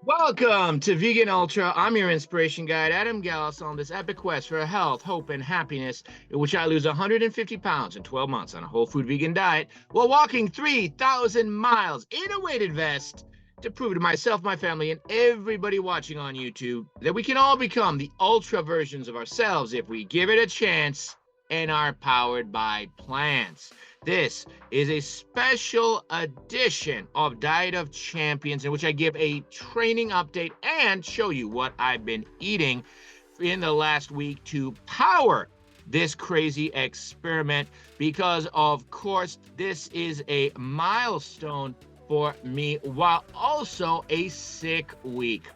Welcome to Vegan Ultra. I'm your inspiration guide, Adam Gallus, on this epic quest for health, hope, and happiness, in which I lose 150 pounds in 12 months on a whole food vegan diet while walking 3,000 miles in a weighted vest to prove to myself, my family, and everybody watching on YouTube that we can all become the ultra versions of ourselves if we give it a chance and are powered by plants. This is a special edition of Diet of Champions in which I give a training update and show you what I've been eating in the last week to power this crazy experiment because, of course, this is a milestone for me while also a sick week.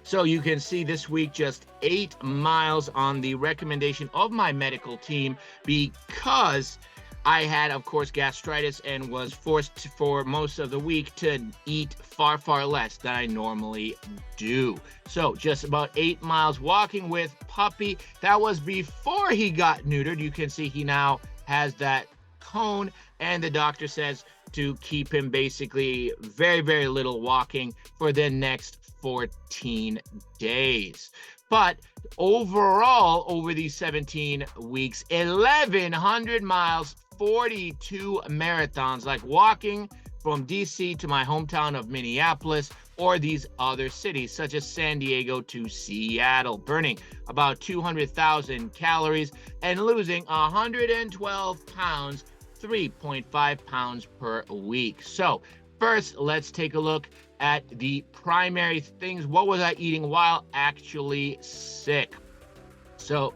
So you can see this week just 8 miles on the recommendation of my medical team because I had, of course, gastritis and was forced for most of the week to eat far, far less than I normally do. So just about 8 miles walking with Puppy. That was before he got neutered. You can see he now has that cone, and the doctor says to keep him basically very, very little walking for the next 14 days. But overall, over these 17 weeks, 1,100 miles, 42 marathons, like walking from DC to my hometown of Minneapolis or these other cities such as San Diego to Seattle, burning about 200,000 calories and losing 112 pounds, 3.5 pounds per week. So first, let's take a look at the primary things. What was I eating while actually sick? So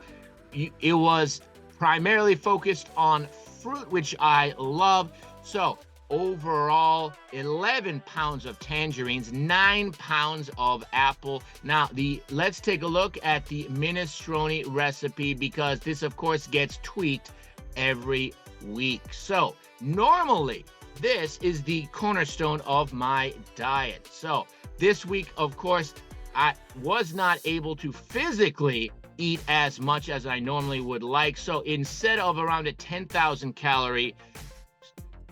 it was primarily focused on fruit, which I love. So overall, 11 pounds of tangerines, 9 pounds of apple. Now, let's take a look at the minestrone recipe because this, of course, gets tweaked every week. So normally, this is the cornerstone of my diet. So this week, of course, I was not able to physically eat as much as I normally would like. So instead of around a 10,000 calorie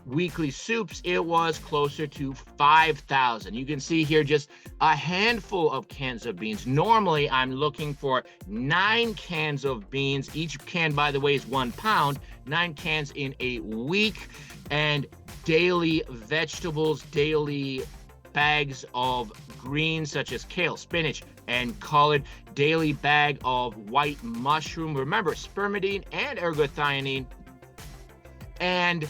weekly soups, it was closer to 5,000. You can see here just a handful of cans of beans. Normally, I'm looking for 9 cans of beans. Each can, by the way, is 1 pound. 9 cans in a week. And daily vegetables, daily bags of greens such as kale, spinach, and collard, daily bag of white mushroom. Remember, spermidine and ergothioneine. And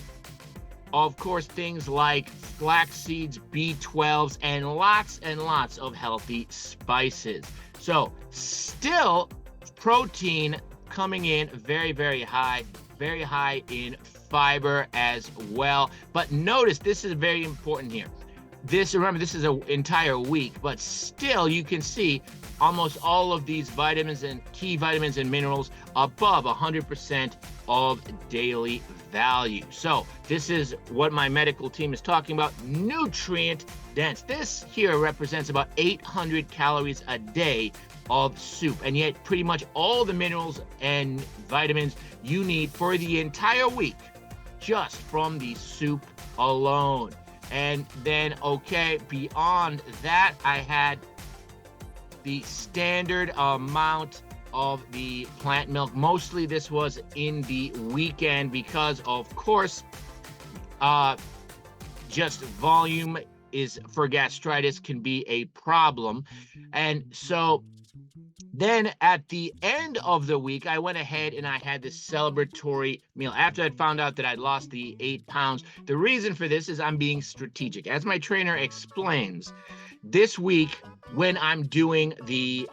of course, things like flax seeds, B12s, and lots of healthy spices. So still protein coming in very, very high in fiber as well. But notice this is very important here. Remember, this is an entire week, but still you can see almost all of these vitamins and key vitamins and minerals above 100% of daily value. So this is what my medical team is talking about, nutrient dense. This here represents about 800 calories a day of soup, and yet pretty much all the minerals and vitamins you need for the entire week just from the soup alone. And then, okay, beyond that, I had the standard amount of the plant milk. Mostly this was in the weekend because, of course, just volume is for gastritis can be a problem. And so then at the end of the week, I went ahead and I had this celebratory meal after I'd found out that I'd lost the 8 pounds. The reason for this is I'm being strategic. As my trainer explains, this week when I'm doing the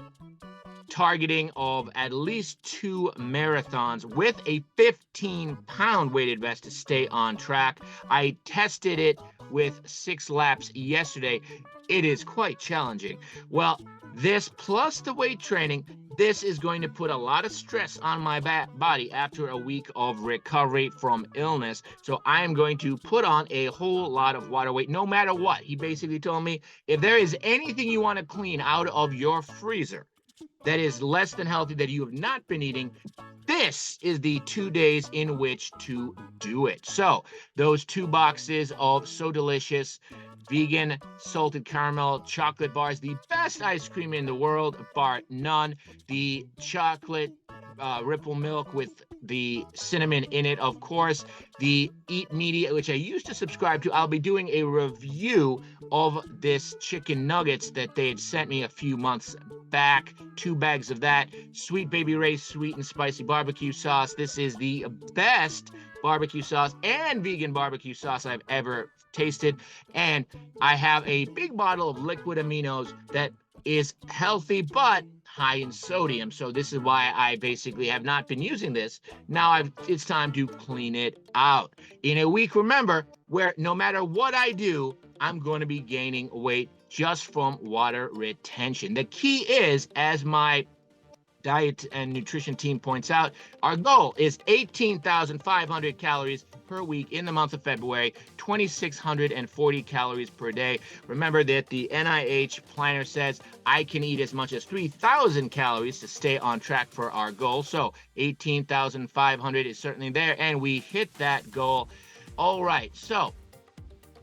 targeting of at least 2 marathons with a 15-pound weighted vest to stay on track, I tested it with 6 laps yesterday. It is quite challenging. Well, this plus the weight training, this is going to put a lot of stress on my body after a week of recovery from illness. So I am going to put on a whole lot of water weight, no matter what. He basically told me, if there is anything you want to clean out of your freezer that is less than healthy that you have not been eating, this is the 2 days in which to do it. So those 2 boxes of So Delicious vegan salted caramel chocolate bars, the best ice cream in the world, bar none. The chocolate ripple milk with the cinnamon in it, of course. The Eat Media, which I used to subscribe to. I'll be doing a review of this chicken nuggets that they had sent me a few months back. 2 bags of that. Sweet Baby Ray's sweet and spicy barbecue sauce. This is the best barbecue sauce and vegan barbecue sauce I've ever tasted. And I have a big bottle of liquid aminos that is healthy but high in sodium. So this is why I basically have not been using this. Now it's time to clean it out. In a week, remember, where no matter what I do, I'm going to be gaining weight just from water retention. The key is, as my diet and nutrition team points out, our goal is 18,500 calories per week in the month of February, 2,640 calories per day. Remember that the NIH planner says I can eat as much as 3,000 calories to stay on track for our goal. So 18,500 is certainly there, and we hit that goal. All right, so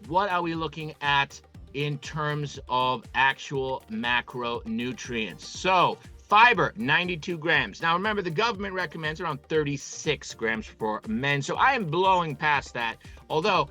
what are we looking at in terms of actual macronutrients? So fiber, 92 grams. Now, remember, the government recommends around 36 grams for men. So I am blowing past that. Although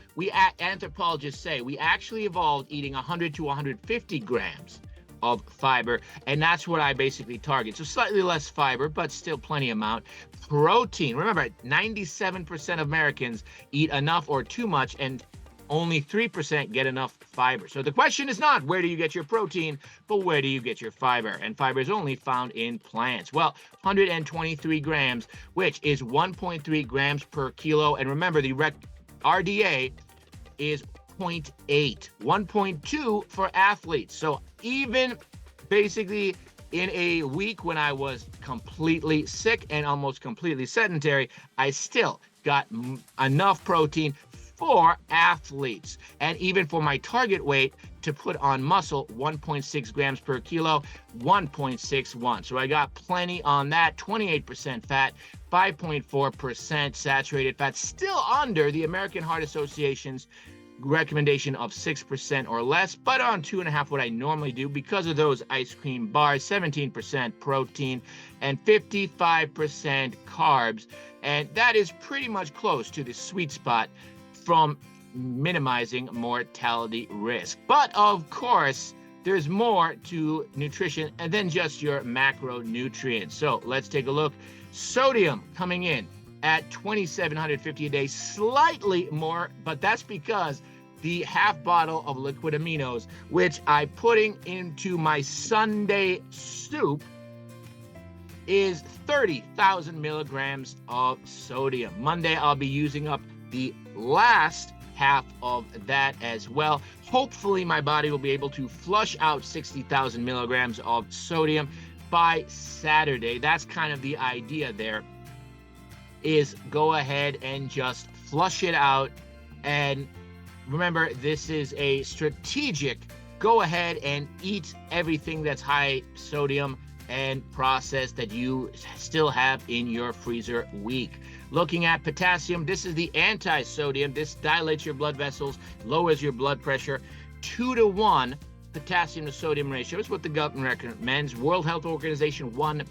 anthropologists say we actually evolved eating 100 to 150 grams of fiber. And that's what I basically target. So slightly less fiber, but still plenty amount. Protein. Remember, 97% of Americans eat enough or too much, and only 3% get enough fiber. So the question is not where do you get your protein, but where do you get your fiber? And fiber is only found in plants. Well, 123 grams, which is 1.3 grams per kilo. And remember, the RDA is 0.8, 1.2 for athletes. So even basically in a week when I was completely sick and almost completely sedentary, I still got enough protein for athletes. And even for my target weight to put on muscle, 1.6 grams per kilo, 1.61. So I got plenty on that. 28% fat, 5.4% saturated fat, still under the American Heart Association's recommendation of 6% or less, but on 2.5 what I normally do because of those ice cream bars. 17% protein and 55% carbs. And that is pretty much close to the sweet spot from minimizing mortality risk. But of course, there's more to nutrition than just your macronutrients. So let's take a look. Sodium coming in at 2,750 a day, slightly more, but that's because the half bottle of liquid aminos, which I'm putting into my Sunday soup, is 30,000 milligrams of sodium. Monday, I'll be using up the last half of that as well. Hopefully my body will be able to flush out 60,000 milligrams of sodium by Saturday. That's kind of the idea there, is go ahead and just flush it out. And remember, this is a strategic go ahead and eat everything that's high sodium and processed that you still have in your freezer week. Looking at potassium, this is the anti-sodium. This dilates your blood vessels, lowers your blood pressure. 2-to-1 potassium to sodium ratio is what the government recommends. World Health Organization 1+.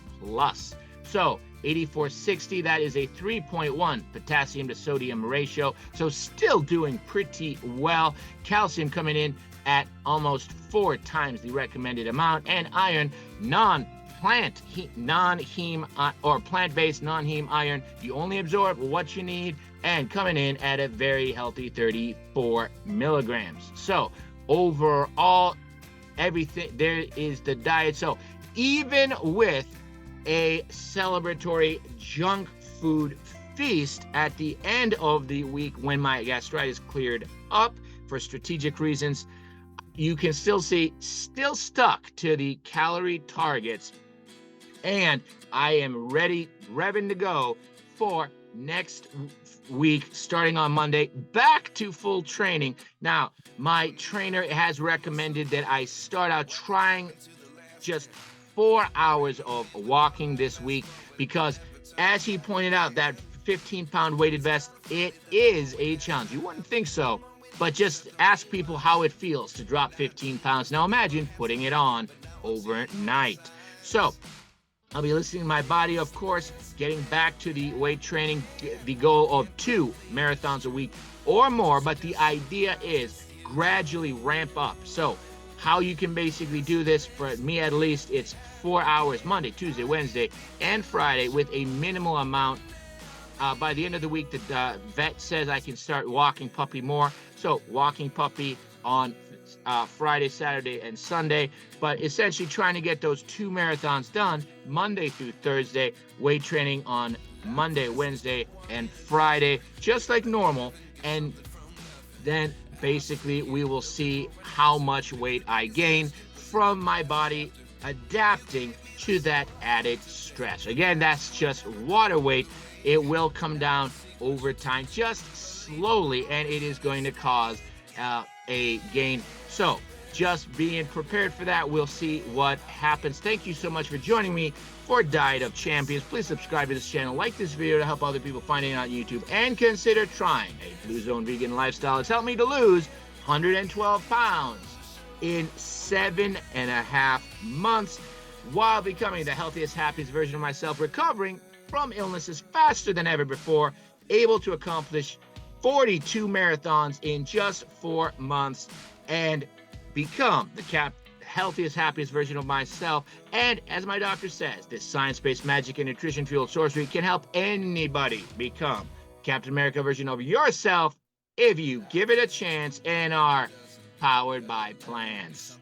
So 8460, that is a 3.1 potassium to sodium ratio. So still doing pretty well. Calcium coming in at almost 4 times the recommended amount. And iron, plant-based non-heme iron, you only absorb what you need, and coming in at a very healthy 34 milligrams. So overall, everything there is the diet. So even with a celebratory junk food feast at the end of the week when my gastritis cleared up for strategic reasons, you can still see still stuck to the calorie targets. And I am revving to go for next week, starting on Monday, back to full training. Now, my trainer has recommended that I start out trying just 4 hours of walking this week because, as he pointed out, that 15-pound weighted vest, it is a challenge. You wouldn't think so, but just ask people how it feels to drop 15 pounds. Now imagine putting it on overnight. So I'll be listening to my body, of course, getting back to the weight training, the goal of 2 marathons a week or more, but the idea is gradually ramp up. So how you can basically do this, for me at least, it's 4 hours Monday, Tuesday, Wednesday, and Friday with a minimal amount. By the end of the week, the vet says I can start walking puppy more. So walking puppy on Friday, Saturday, and Sunday, but essentially trying to get those 2 marathons done Monday through Thursday, weight training on Monday, Wednesday, and Friday, just like normal. And then basically we will see how much weight I gain from my body adapting to that added stress. Again, that's just water weight. It will come down over time, just slowly, and it is going to cause a gain. So just being prepared for that. We'll see what happens. Thank you so much for joining me for Diet of Champions. Please subscribe to this channel, like this video to help other people find it on YouTube, and consider trying a Blue Zone vegan lifestyle. It's helped me to lose 112 pounds in 7.5 months while becoming the healthiest, happiest version of myself, recovering from illnesses faster than ever before, able to accomplish 42 marathons in just 4 months, and become the healthiest, happiest version of myself. And as my doctor says, this science-based magic and nutrition-fueled sorcery can help anybody become Captain America version of yourself if you give it a chance and are powered by plants.